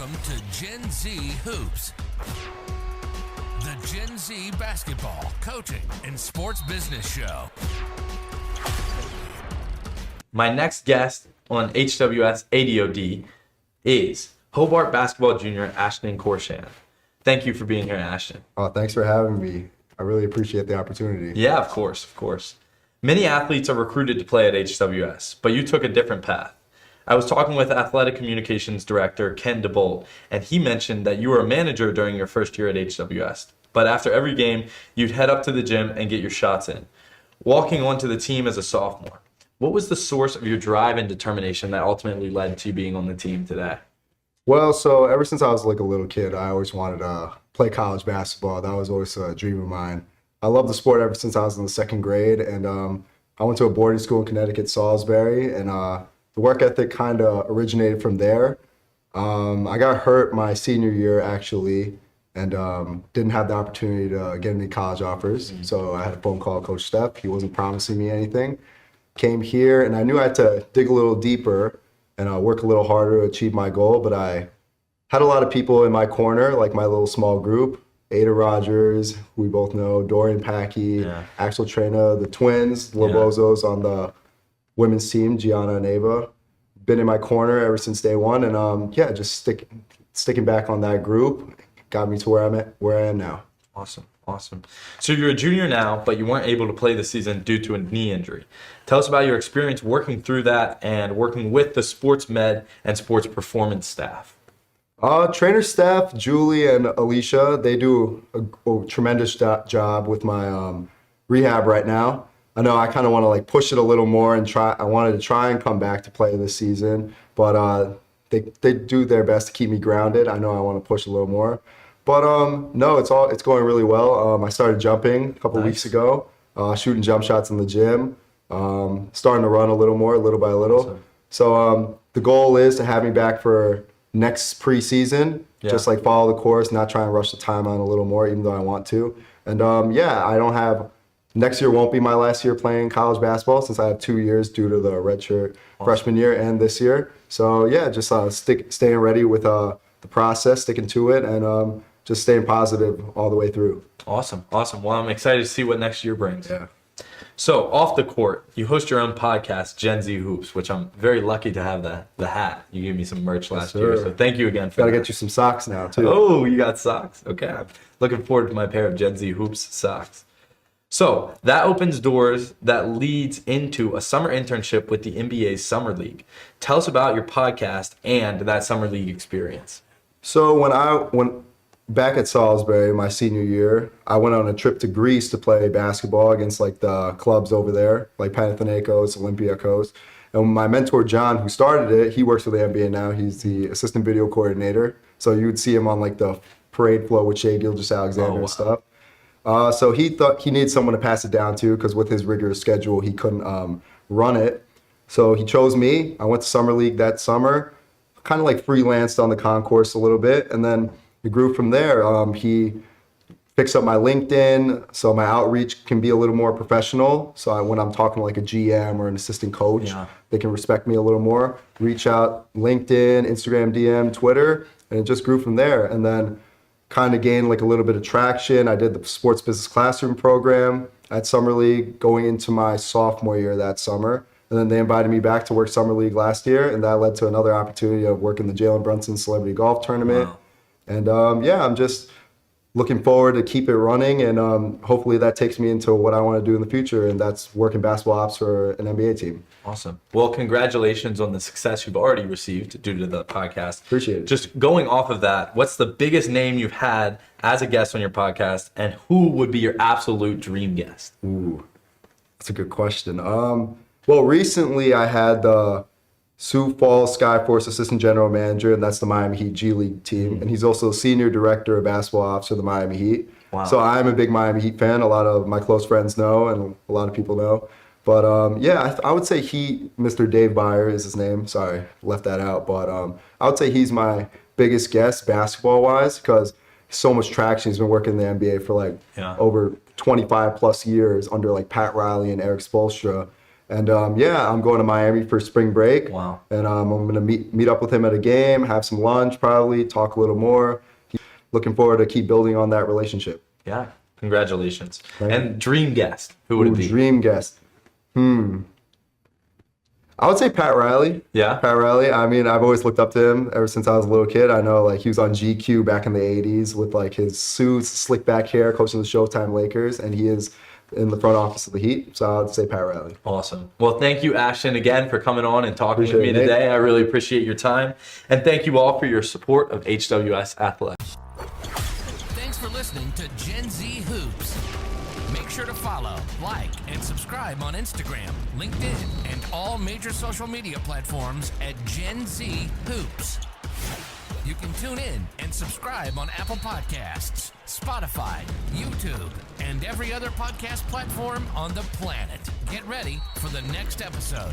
Welcome to Gen Z Hoops, the Gen Z basketball, coaching, and sports business show. My next guest on HWS ADOD is Hobart basketball junior Ashton Khoorchand. Thank you for being here, Ashton. Oh, thanks for having me. I really appreciate the opportunity. Yeah, of course. Many athletes are recruited to play at HWS, but you took a different path. I was talking with Athletic Communications Director Ken DeBolt, and he mentioned that you were a manager during your first year at HWS. But after every game, you'd head up to the gym and get your shots in. Walking onto the team as a sophomore, what was the source of your drive and determination that ultimately led to you being on the team today? Well, so ever since I was like a little kid, I always wanted to play college basketball. That was always a dream of mine. I loved the sport ever since I was in the second grade, and I went to a boarding school in Connecticut, Salisbury, and the work ethic kind of originated from there. I got hurt my senior year, actually, and didn't have the opportunity to get any college offers. So I had a phone call with Coach Steph. He wasn't promising me anything. Came here, and I knew I had to dig a little deeper and work a little harder to achieve my goal, but I had a lot of people in my corner, like my little small group. Ada Rogers, who we both know, Dorian Packey, Axel Trena, the twins, Lobozos on the women's team, Gianna and Ava. Been in my corner ever since day one, and just sticking back on that group got me to where I am now. Awesome. So you're a junior now, but you weren't able to play this season due to a knee injury. Tell us about your experience working through that and working with the sports med and sports performance staff. Trainer staff, Julie and Alicia, they do a tremendous job with my rehab right now. I know I kind of want to push it a little more and try. I wanted to try and come back to play this season, but they do their best to keep me grounded. I know I want to push a little more, but no, it's going really well. I started jumping a couple weeks ago, shooting jump shots in the gym, starting to run a little more, little by little. Awesome. So the goal is to have me back for next preseason. Just follow the course, not try and rush the timeline a little more, even though I want to. And I don't have. Next year won't be my last year playing college basketball since I have 2 years due to the redshirt freshman year and this year. So just staying ready with the process, sticking to it, and just staying positive all the way through. Awesome. Well, I'm excited to see what next year brings. Yeah. So off the court, you host your own podcast, Gen Z Hoops, which I'm very lucky to have the hat. You gave me some merch last year, so thank you again for that. Gotta get you some socks now too. Oh, you got socks. Okay. I'm looking forward to my pair of Gen Z Hoops socks. So that opens doors that leads into a summer internship with the NBA's Summer League. Tell us about your podcast and that Summer League experience. So when back at Salisbury my senior year, I went on a trip to Greece to play basketball against the clubs over there, like Panathinaikos, Olympiacos. And my mentor John, who started it, he works for the NBA now. He's the assistant video coordinator. So you would see him on the parade floor with Shai Gilgeous-Alexander and stuff. So he thought he needed someone to pass it down to because with his rigorous schedule, he couldn't run it. So he chose me. I went to Summer League that summer, kind of freelanced on the concourse a little bit. And then we grew from there. He fixed up my LinkedIn so my outreach can be a little more professional. So when I'm talking to a GM or an assistant coach, they can respect me a little more. Reach out LinkedIn, Instagram DM, Twitter, and it just grew from there. And then kind of gained a little bit of traction. I did the sports business classroom program at Summer League going into my sophomore year that summer. And then they invited me back to work Summer League last year, and that led to another opportunity of working the Jalen Brunson Celebrity Golf Tournament. Wow. And I'm just looking forward to keep it running, and hopefully that takes me into what I want to do in the future, and that's working basketball ops for an NBA team. Awesome. Well, congratulations on the success you've already received due to the podcast. Appreciate it. Just going off of that, what's the biggest name you've had as a guest on your podcast, and who would be your absolute dream guest? Ooh, that's a good question. Well, recently I had the Sioux Falls Skyforce assistant general manager, and that's the Miami Heat G League team. And he's also senior director of basketball ops for the Miami Heat. Wow. So I'm a big Miami Heat fan. A lot of my close friends know, and a lot of people know. But I would say Mr. Dave Byer is his name. Sorry, left that out. But I would say he's my biggest guest basketball-wise because so much traction. He's been working in the NBA for over 25 plus years under Pat Riley and Eric Spoelstra. And yeah, I'm going to Miami for spring break. Wow. And I'm going to meet up with him at a game, have some lunch probably, talk a little more. Looking forward to keep building on that relationship. Yeah. Congratulations. Thank And dream guest, who would it be? Dream guest. I would say Pat Riley. Yeah? Pat Riley. I mean, I've always looked up to him ever since I was a little kid. I know, like, he was on GQ back in the 80s with, like, his suits, slick back hair, coaching the Showtime Lakers, and he is in the front office of the Heat. So I would say Pat Riley. Awesome. Well, thank you, Ashton, again for coming on and talking with me Appreciate it, today. I really appreciate your time. And thank you all for your support of HWS Athletics. Thanks for listening to Gen Z Hoops. Make sure to follow, like, and subscribe on Instagram, LinkedIn, and all major social media platforms at Gen Z Hoops. You can tune in and subscribe on Apple Podcasts, Spotify, YouTube, and every other podcast platform on the planet. Get ready for the next episode.